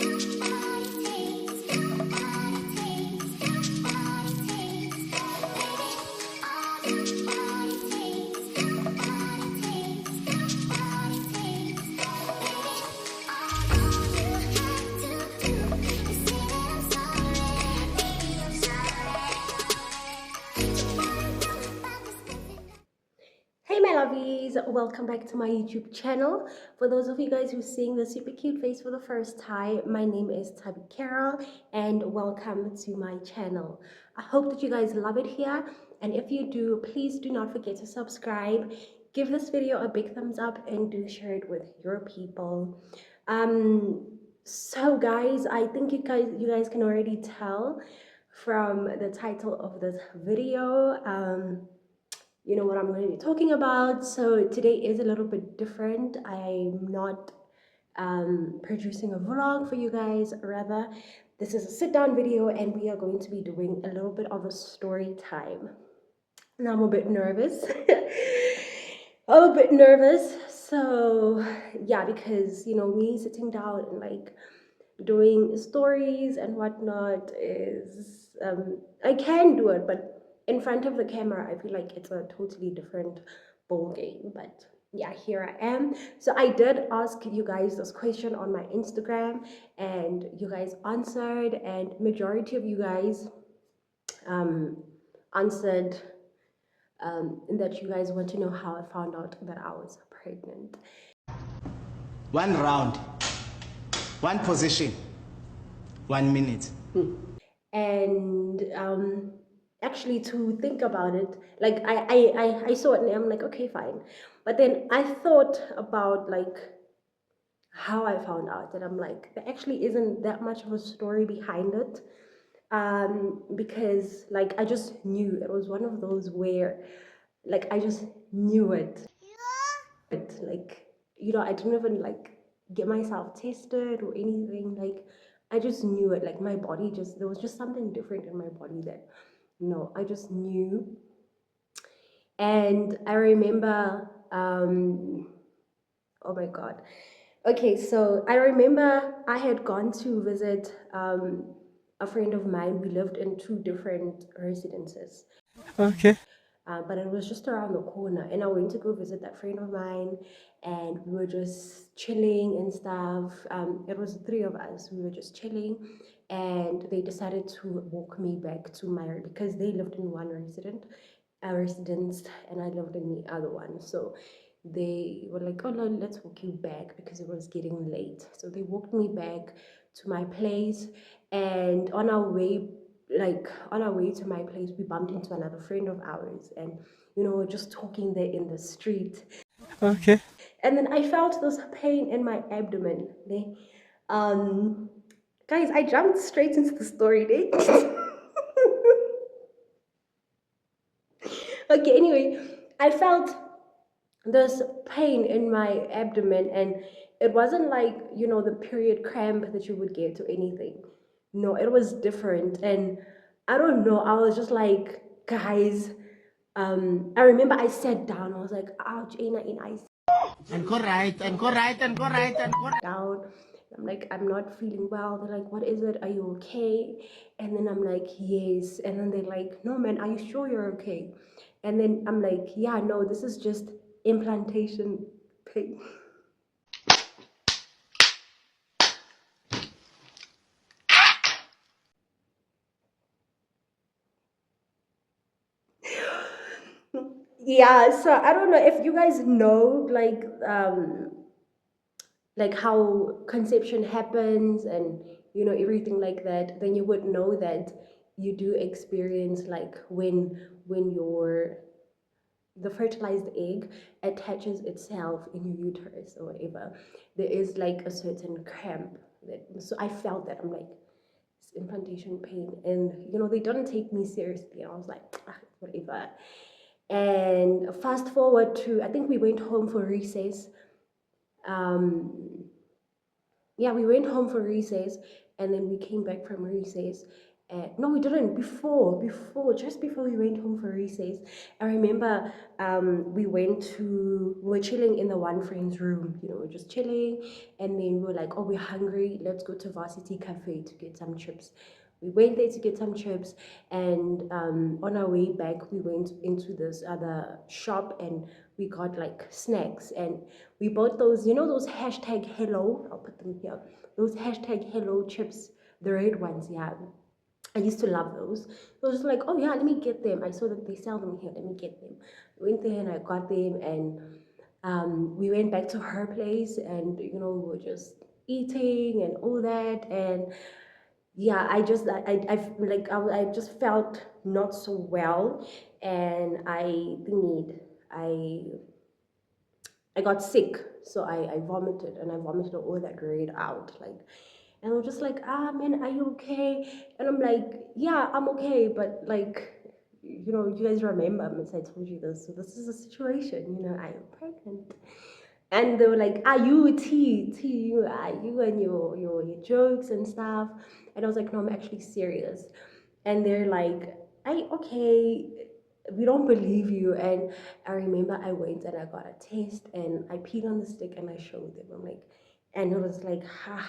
Hey my lovies, welcome back to my YouTube channel. For those of you guys who are seeing the super cute face for the first time, my name is Tabby Carol and welcome to my channel. I hope that you guys love it here, and if you do, please do not forget to subscribe, give this video a big thumbs up, and do share it with your people. So guys, I think you guys can already tell from the title of this video you know what I'm going to be talking about. So today is a little bit different. I'm not producing a vlog for you guys. Rather, this is a sit down video and we are going to be doing a little bit of a story time. Now I'm a bit nervous. I'm a bit nervous. So yeah, because you know, me sitting down and like doing stories and whatnot is I can do it, but in front of the camera I feel like it's a totally different ball game. But yeah, here I am. So I did ask you guys this question on my Instagram and you guys answered, and majority of you guys answered that you guys want to know how I found out that I was pregnant. One round, one position, 1 minute. And actually, to think about it, like I saw it and I'm like, okay, fine. But then I thought about like how I found out, that I'm like, there actually isn't that much of a story behind it. Because like I just knew it was one of those where like I just knew it. Like, you know, I didn't even like get myself tested or anything. Like I just knew it. Like my body just, there was just something different in my body that, you know, I just knew. And I remember oh my god, okay, so I remember I had gone to visit a friend of mine. We lived in two different residences. Okay. But it was just around the corner, and I went to go visit that friend of mine, and we were just chilling and stuff. It was three of us. We were just chilling, and they decided to walk me back to my, because they lived in one residence, and I lived in the other one. So they were like, "Oh no, let's walk you back," because it was getting late. So they walked me back to my place, and on our way to my place, we bumped into another friend of ours, and you know, we're just talking there in the street. Okay. And then I felt this pain in my abdomen. Um, guys, I jumped straight into the story. Okay, anyway, I felt this pain in my abdomen, and it wasn't like, you know, the period cramp that you would get or anything. No, it was different. And I don't know, I was just like, guys, I remember I sat down. I was like, ouch, and I And go right, and go right, and go right, and go right. down. I'm like, I'm not feeling well. They're like, what is it? Are you okay? And then I'm like, yes. And then they're like, no, man, are you sure you're okay? And then I'm like, yeah, no, this is just implantation pain. Yeah, so I don't know if you guys know like how conception happens and you know everything like that, then you would know that you do experience like when your the fertilized egg attaches itself in your uterus or whatever, there is like a certain cramp that, so I felt that. I'm like, it's implantation pain, and you know, they don't take me seriously. I was like, ah, whatever. And fast forward to, I think we went home for recess. Yeah, we went home for recess, and then we came back from recess, No, we didn't. Just before we went home for recess, I remember we were chilling in the one friend's room. We're just chilling, and then we were like, oh, we're hungry. Let's go to Varsity Cafe to get some chips. We went there to get some chips, and on our way back, we went into this other shop and we got like snacks. And we bought those hashtag hello. I'll put them here. Those hashtag hello chips, the red ones, yeah. I used to love those. I was just like, oh yeah, let me get them. I saw that they sell them here. Let me get them. I went there and I got them, and we went back to her place, and we were just eating and all that. And yeah, I just felt not so well, and I got sick, so I vomited, and I vomited all that red out, like, and I was just like, man, are you okay? And I'm like, yeah, I'm okay, but like, you guys remember, Miss, I told you this, so this is a situation, I am pregnant. And they were like, are you you are you and your jokes and stuff? And I was like, no, I'm actually serious. And they're like, okay, we don't believe you. And I remember I went and I got a test and I peed on the stick and I showed them. I'm like, and it was like, ha.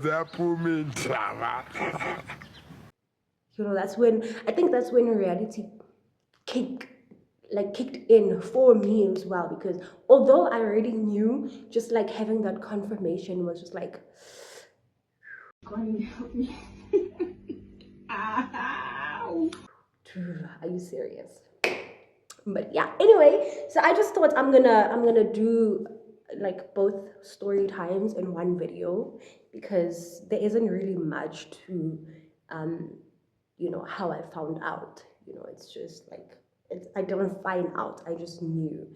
That put me in trouble. I think that's when reality kicked in for me as well, because although I already knew, just like having that confirmation was just like, God help me. Ow. Are you serious? But yeah, anyway, so I just thought I'm gonna do like both story times in one video, because there isn't really much to um how I found out. It's just like, I didn't find out, I just knew.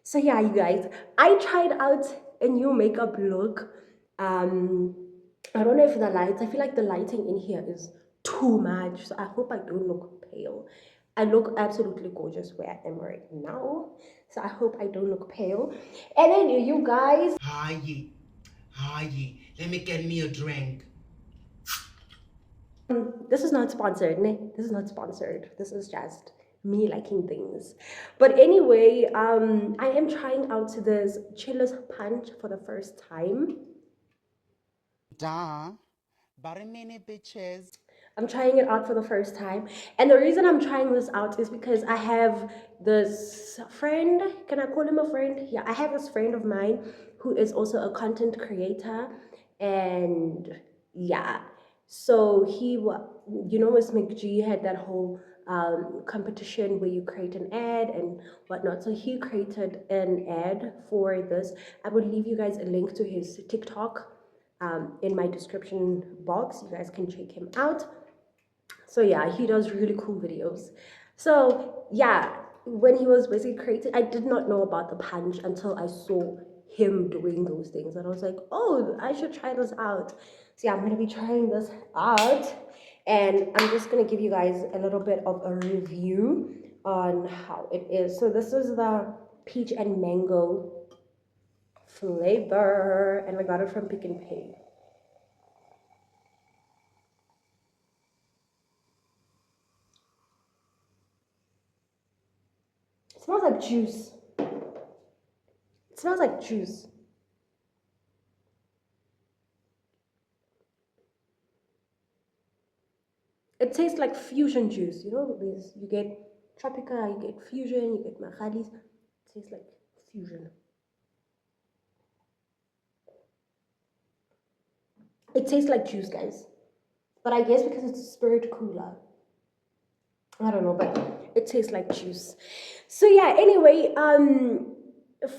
So yeah, you guys, I tried out a new makeup look. I don't know if I feel like the lighting in here is too much, so I hope I don't look pale. I look absolutely gorgeous where I am right now, so I hope I don't look pale. And then you guys, Hi, let me get me a drink. this is not sponsored, ne? This is not sponsored. This is just me liking things. But anyway, I am trying out this chillers punch for the first time. Duh. Very many bitches. I'm trying it out for the first time. And the reason I'm trying this out is because I have this friend. Can I call him a friend? Yeah, I have this friend of mine who is also a content creator. And yeah, so Miss McG had that whole competition where you create an ad and whatnot. So he created an ad for this. I will leave you guys a link to his TikTok in my description box. You guys can check him out. So yeah, he does really cool videos. So yeah, when he was basically created, I did not know about the punch until I saw him doing those things, and I was like, oh, I should try this out. So yeah, I'm gonna be trying this out, and I'm just gonna give you guys a little bit of a review on how it is. So this is the peach and mango flavor, and I got it from Pick and Pay. It smells like juice. It smells like juice. It tastes like fusion juice. You get Tropica, you get fusion, you get Mahalis. It tastes like fusion. It tastes like juice, guys. But I guess because it's a spirit cooler, I don't know, but it tastes like juice. So yeah, anyway,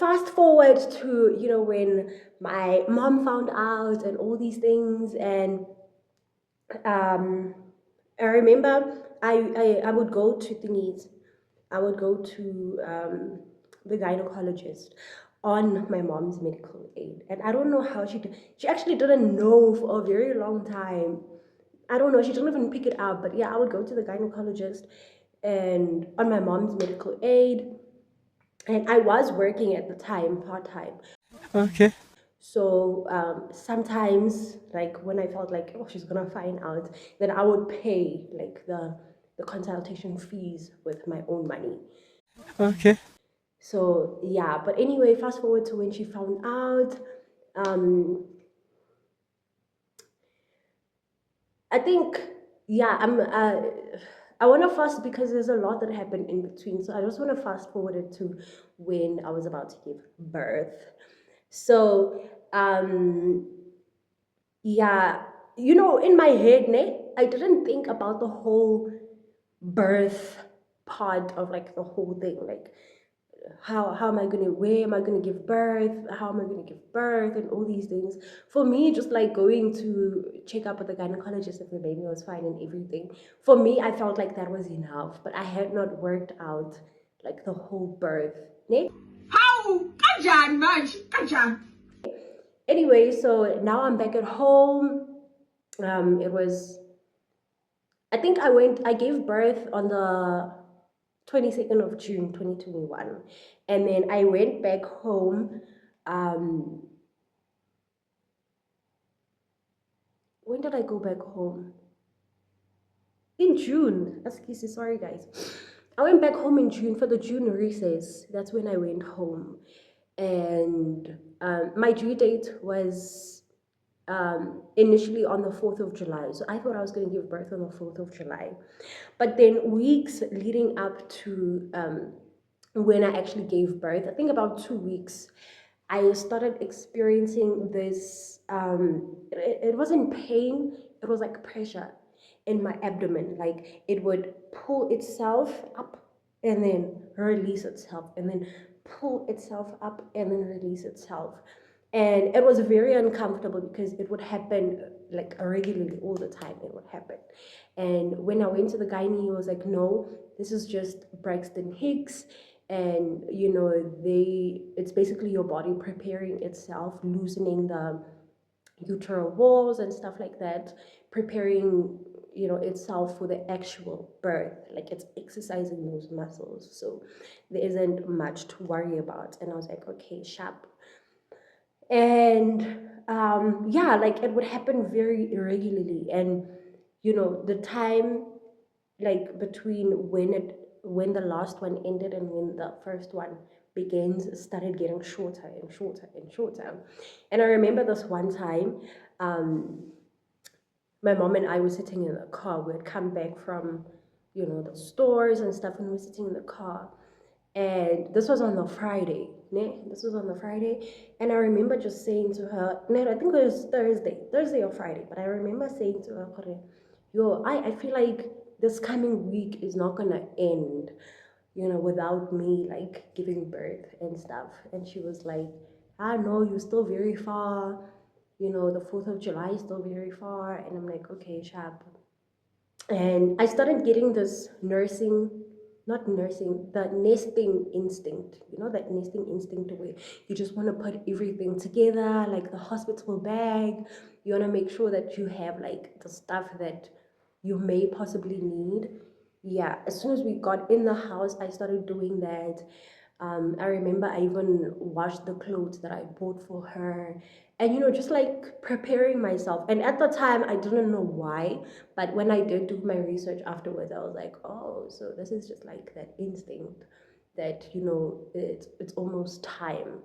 fast forward to when my mom found out and all these things. And I remember I would go to thingies. I would go to the gynecologist on my mom's medical aid, and I don't know how she did. She actually didn't know for a very long time. I don't know. She didn't even pick it up. But yeah, I would go to the gynecologist and on my mom's medical aid, and I was working at the time part time. Okay. So sometimes, like when I felt like, oh, she's gonna find out, then I would pay like the consultation fees with my own money. Okay. So yeah, but anyway, fast forward to when she found out. Um, I think, yeah, I want to fast because there's a lot that happened in between. So I just want to fast forward it to when I was about to give birth. So, um, yeah, in my head, I didn't think about the whole birth part of like the whole thing. Like, how am I gonna where am I gonna give birth? How am I gonna give birth and all these things? For me, just like going to check up with the gynecologist if the baby was fine and everything. For me, I felt like that was enough, but I had not worked out like the whole birth. Ne? How? Kajan, Maj. Kajan. Anyway, so now I'm back at home. It was I gave birth on the 22nd of June 2021, and then I went back home. um when did I go back home? In June. Excuse me, sorry guys. I went back home in June for the June recess. That's when I went home. And my due date was initially on the 4th of July. So I thought I was going to give birth on the 4th of July. But then weeks leading up to when I actually gave birth, I think about 2 weeks, I started experiencing this. It wasn't pain, it was like pressure in my abdomen. Like it would pull itself up and then release itself, and then pull itself up and then release itself. And it was very uncomfortable because it would happen like regularly all the time. It would happen. And when I went to the gynae, he was like, no, this is just Braxton Hicks. And it's basically your body preparing itself, loosening the uteral walls and stuff like that, preparing itself for the actual birth. Like it's exercising those muscles, so there isn't much to worry about. And I was like, okay, sharp. And yeah, like it would happen very irregularly. And the time like between when the last one ended and when the first one begins started getting shorter and shorter and shorter. And I remember this one time, um my mom and I were sitting in the car. We had come back from the stores and stuff, and we were sitting in the car. And this was on the Friday, ne? This was on the Friday. And I remember just saying to her, no, I think it was Thursday or Friday, but I remember saying to her, "Kore, yo, I feel like this coming week is not gonna end, without me like giving birth and stuff." And she was like, "I know you're still very far, the 4th of July is still very far." And I'm like, okay, sharp. And I started getting this not nursing, the nesting instinct, that nesting instinct where you just want to put everything together, like the hospital bag. You want to make sure that you have like the stuff that you may possibly need. Yeah, as soon as we got in the house, I started doing that. I remember I even washed the clothes that I bought for her, and just like preparing myself. And at the time, I didn't know why, but when I did do my research afterwards, I was like, oh, so this is just like that instinct that it's almost time.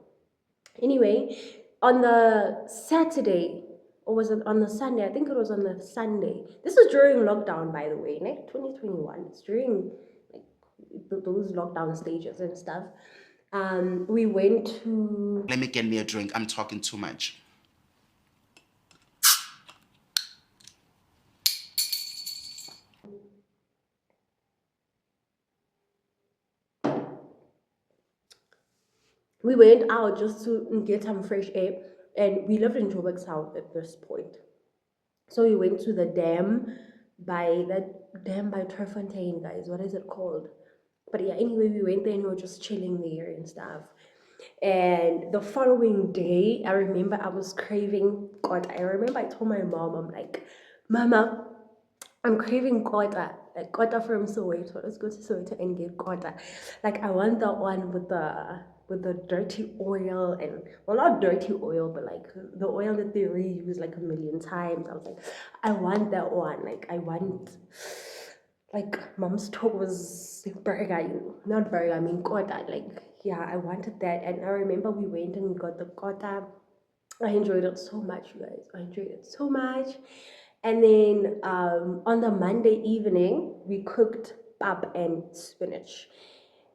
Anyway, on the Saturday, or was it on the Sunday? I think it was on the Sunday. This was during lockdown, by the way, 2021. It's during like those lockdown stages and stuff. We went to Let me get me a drink. I'm talking too much. we went out just to get some fresh air, and we lived in Joburg South at this point. So we went to the dam by Turfontein, guys. What is it called? But yeah, anyway, we went there and we were just chilling there and stuff. And the following day, I remember I was craving kota. I remember I told my mom, I'm like, Mama, I'm craving kota, like kota from Soweto. Let's go to Soweto and get kota. Like I want the one with the with the dirty oil, and well, not dirty oil, but like the oil that they reuse like a million times. I was like, I want that one. Like I want, like mom's toes burger, not burger, I mean kota. Like yeah, I wanted that, and I remember we went and we got the kota. I enjoyed it so much, you guys. I enjoyed it so much. And then on the Monday evening, we cooked pap and spinach.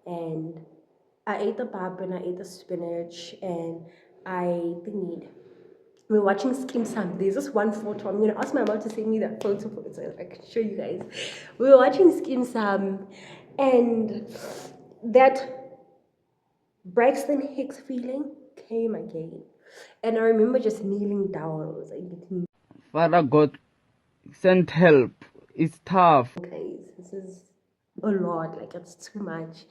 And I ate the pap and I ate the spinach, and I thingied. We're watching Skim Sam. There's this one photo. I'm gonna ask my mom to send me that photo so I can show you guys. We were watching Skim Sam, and that Braxton Hicks feeling came again. And I remember just kneeling down. I was like, Father God, send help. It's tough. guys, this is a lot. Like, it's too much.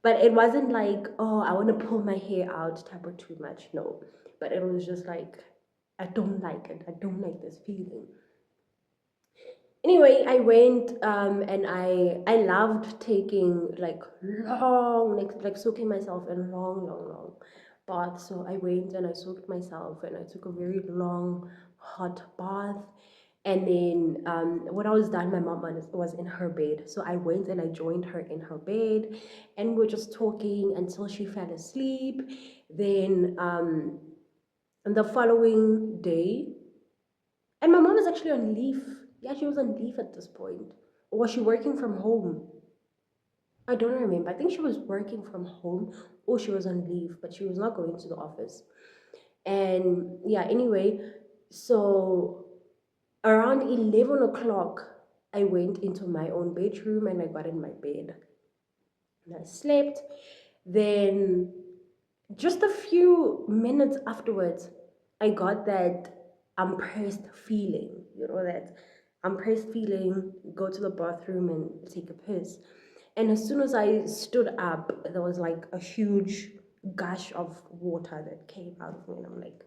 But it wasn't like, oh, I want to pull my hair out type of too much. No. But it was just like, I don't like it. I don't like this feeling. Anyway, I went and I loved taking like long, like soaking myself in long baths. So I went and I soaked myself and I took a very long hot bath. And then when I was done, my mom was in her bed. So I went and I joined her in her bed, and we were just talking until she fell asleep. Then the following day, and my mom was actually on leave. Yeah, she was on leave at this point. Or was she working from home? I don't remember. I think she was working from home or she was on leave, but she was not going to the office. And yeah, anyway, so around 11 o'clock, I went into my own bedroom and I got in my bed. And I slept. Then, just a few minutes afterwards, I got that impressed feeling, that impressed feeling, go to the bathroom and take a piss. And as soon as I stood up, there was like a huge gush of water that came out of me. And I'm like,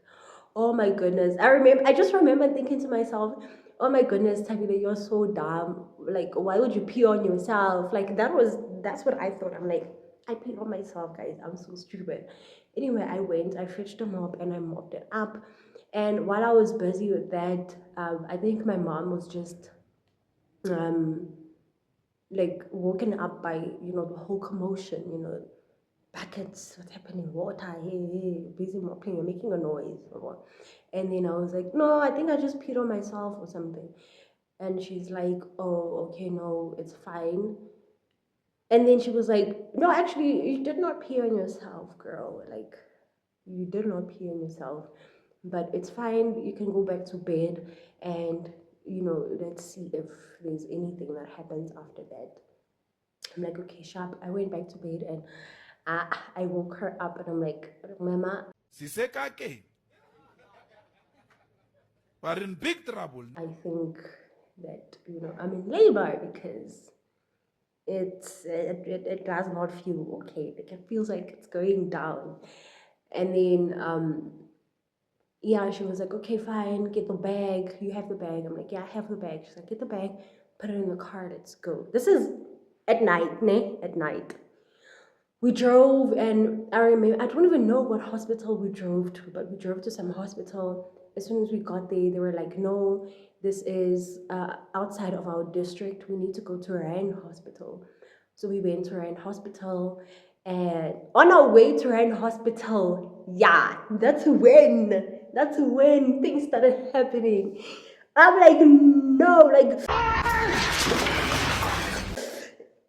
oh my goodness. I just remember thinking to myself, oh my goodness, Tabitha, you're so dumb. Like, why would you pee on yourself? Like, that's what I thought. I'm like, I peed on myself, guys. I'm so stupid. Anyway, I fetched a mop and I mopped it up. And while I was busy with that, I think my mom was just um, like woken up by, the whole commotion, buckets, what's happening, water, hey, busy mopping, you're making a noise or what. And then I was like, no, I think I just peed on myself or something. And she's like, oh, okay, no, it's fine. And then she was like, no, actually, you did not pee on yourself, girl. Like, you did not pee on yourself. But it's fine. You can go back to bed and, let's see if there's anything that happens after that. I'm like, okay, sharp. I went back to bed and I woke her up and I'm like, Mama, Sisekake. We're in big trouble. I think that, I'm in labor because it does not feel okay. Like, it feels like it's going down. And then yeah, she was like, okay, fine, get the bag. You have the bag. I'm like, yeah, I have the bag. She's like, get the bag, put it in the car, let's go. This is at night, ne? At night. We drove, and I remember, I don't even know what hospital we drove to, but we drove to some hospital. As soon as we got there, they were like, no, this is outside of our district. We need to go to Rand Hospital. So we went to Rand Hospital, and on our way to Rand Hospital, yeah, that's when things started happening. I'm like, no, like,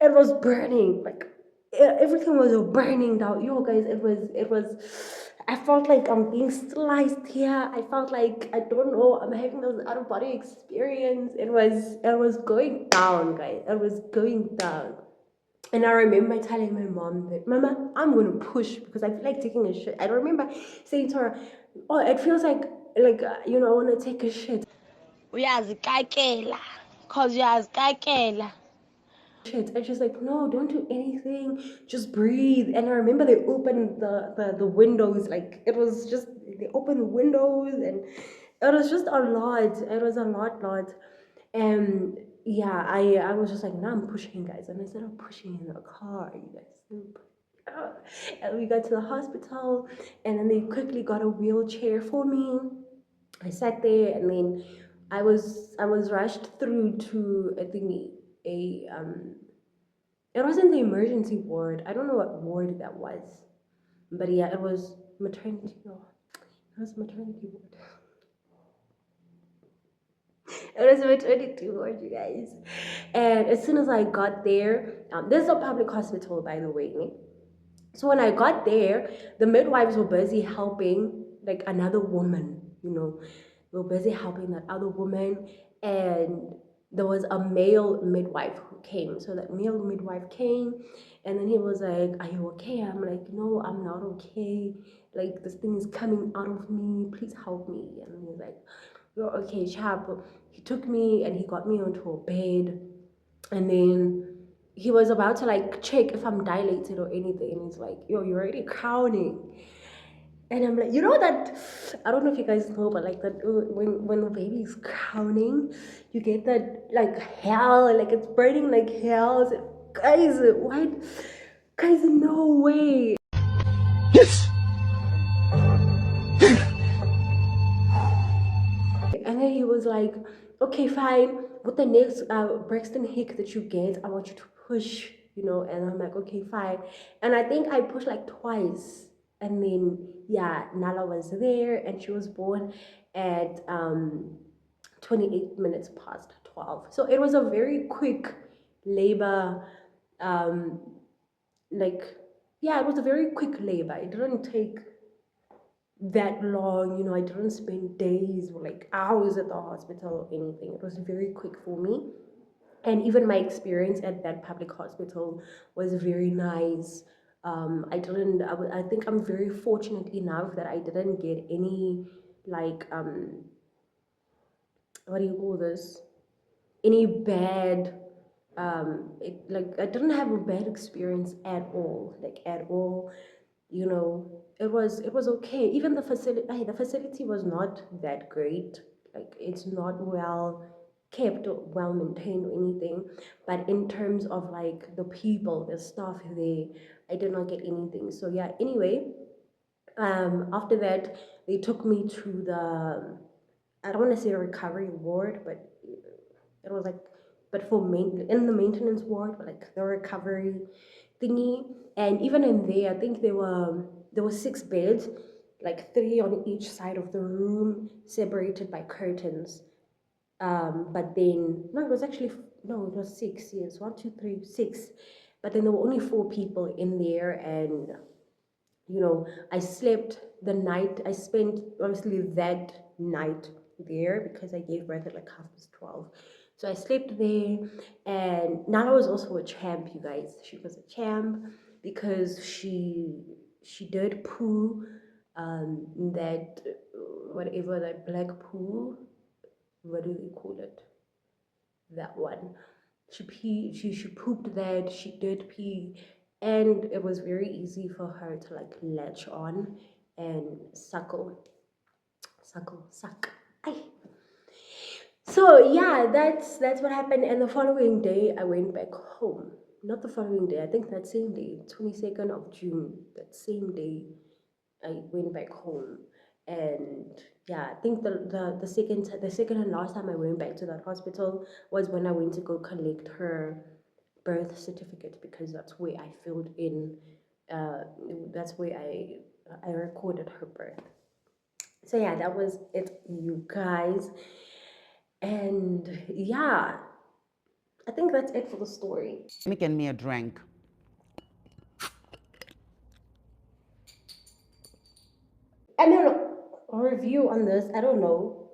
it was burning, like everything was burning down. Yo, guys, it was I felt like I'm being sliced here. I felt like, I don't know, I'm having this out of body experience. It was going down, guys. It was going down. And I remember telling my mom that, Mama, I'm gonna push because I feel like taking a shit. I remember saying to her, oh, it feels like I want to take a shit. Uyazikakela, cause uyazikakela. Shit. And she's like, no, don't do anything, just breathe. And I remember they opened the windows, like it was just, they opened the windows, and it was just a lot. It was a lot. And yeah, I was just like, now I'm pushing, guys. And I started pushing in the car, you guys. And we got to the hospital, and then they quickly got a wheelchair for me. I sat there, and then I was rushed through to I think a it wasn't the emergency ward. I don't know what ward that was, but yeah, it was maternity. No, it was maternity ward. It was maternity ward, you guys. And as soon as I got there, this is a public hospital, by the way. Ne? So when I got there, the midwives were busy helping like another woman, they were busy helping that other woman, and there was a male midwife who came. So that male midwife came, and then he was like, "Are you okay?" I'm like, "No, I'm not okay. Like this thing is coming out of me. Please help me." And he was like, "You're okay, chap." He took me and he got me onto a bed, and then he was about to like check if I'm dilated or anything, and he's like, "Yo, you're already crowning." And I'm like, that, I don't know if you guys know, but like that, when the baby is crowning, you get that like hell, like it's burning like hell. I said, guys, what? Guys, no way. Yes. And then he was like, "Okay, fine. With the next Braxton Hick that you get, I want you to push, And I'm like, "Okay, fine." And I think I pushed like twice. And then, yeah, Nala was there, and she was born at 28 minutes past 12. So it was a very quick labor. Um, like, yeah, it was a very quick labor. It didn't take that long. I didn't spend days or like hours at the hospital or anything. It was very quick for me. And even my experience at that public hospital was very nice. I didn't, I think I'm very fortunate enough that I didn't get any, like, what do you call this? Any bad, like, I didn't have a bad experience at all, like, at all. It was okay. Even the facility was not that great. Like it's not well kept or well maintained or anything. But in terms of like the people, the staff there, I did not get anything. So yeah. Anyway, after that, they took me to the, I don't want to say a recovery ward, but it was like, but for in the maintenance ward, but like the recovery thingy. And even in there, I think there were 6 beds, like 3 on each side of the room, separated by curtains. But then no, it was actually no, it was 6. Yes, 1, 2, 3, 6. But then there were only 4 people in there, and I slept the night. I spent obviously that night there because I gave birth at like 12:30. So I slept there, and Nala was also a champ, you guys. She was a champ because she did poo, that whatever, that black poo. What do they call it? That one. She pooped that. She did pee, and it was very easy for her to like latch on and suck. Ay. So yeah, that's what happened. And the following day, I went back home. Not the following day. I think that same day, 22nd of June. That same day, I went back home. And yeah, I think the second and last time I went back to that hospital was when I went to go collect her birth certificate, because that's where I filled in, uh that's where I recorded her birth. So yeah, that was it, you guys. And yeah, I think that's it for the story. Making me a drink. I mean, a review on this, I don't know.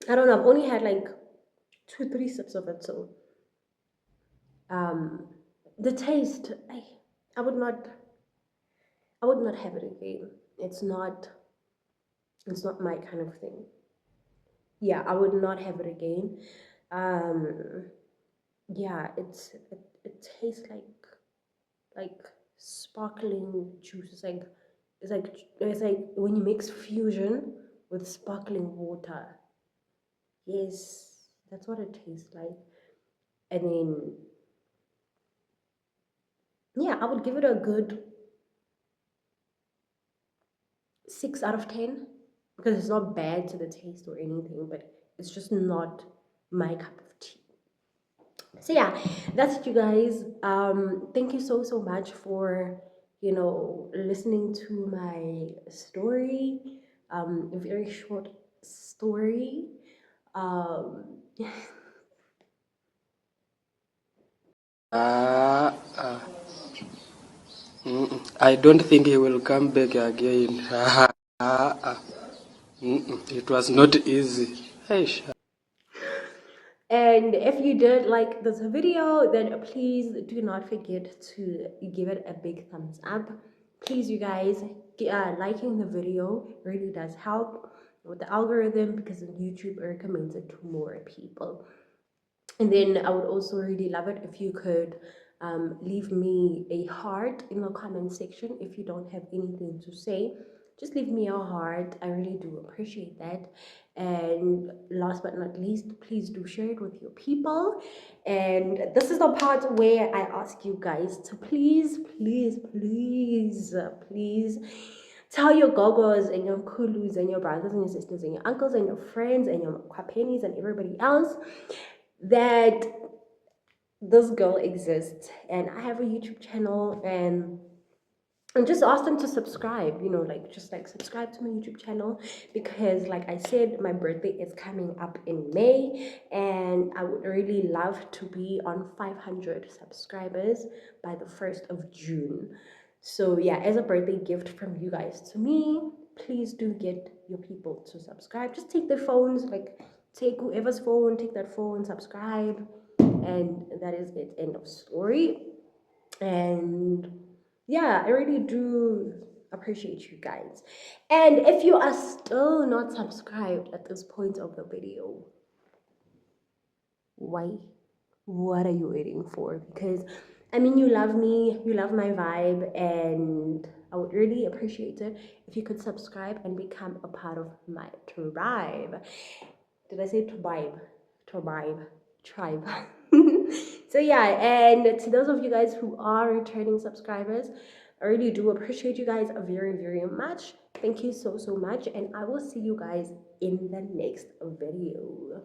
I've only had like 2 3 sips of it. So um the taste, I would not have it again. It's not my kind of thing. Yeah, I would not have it again. um yeah, it tastes like sparkling juice. It's like when you mix fusion with sparkling water. Yes, that's what it tastes like. And then yeah, I would give it a good 6 out of 10 because it's not bad to the taste or anything, but it's just not my cup of tea. So yeah, that's it, you guys. Thank you so much for listening to my story. A very short story. Um, Ah, ah. I don't think he will come back again. It was not easy. Eish. And if you did like this video, then please do not forget to give it a big thumbs up. Please, you guys, liking the video really does help with the algorithm because YouTube recommends it to more people. And then I would also really love it if you could leave me a heart in the comment section. If you don't have anything to say, just leave me a heart. I really do appreciate that. And last but not least, please do share it with your people. And this is the part where I ask you guys to please tell your gogos and your kulus and your brothers and your sisters and your uncles and your friends and your kwapenis and everybody else that this girl exists and I have a YouTube channel, and just ask them to subscribe, like subscribe to my YouTube channel because like I said, my birthday is coming up in May and I would really love to be on 500 subscribers by the 1st of June. So yeah, as a birthday gift from you guys to me, please do get your people to subscribe. Just take their phones, like take whoever's phone, take that phone, subscribe, and that is it. End of story. And yeah, I really do appreciate you guys. And if you are still not subscribed at this point of the video, why? What are you waiting for? Because I mean, you love me, you love my vibe, and I would really appreciate it if you could subscribe and become a part of my tribe. Did I say tribe? Tribe. So yeah, and to those of you guys who are returning subscribers, I really do appreciate you guys very much. Thank you so much, and I will see you guys in the next video.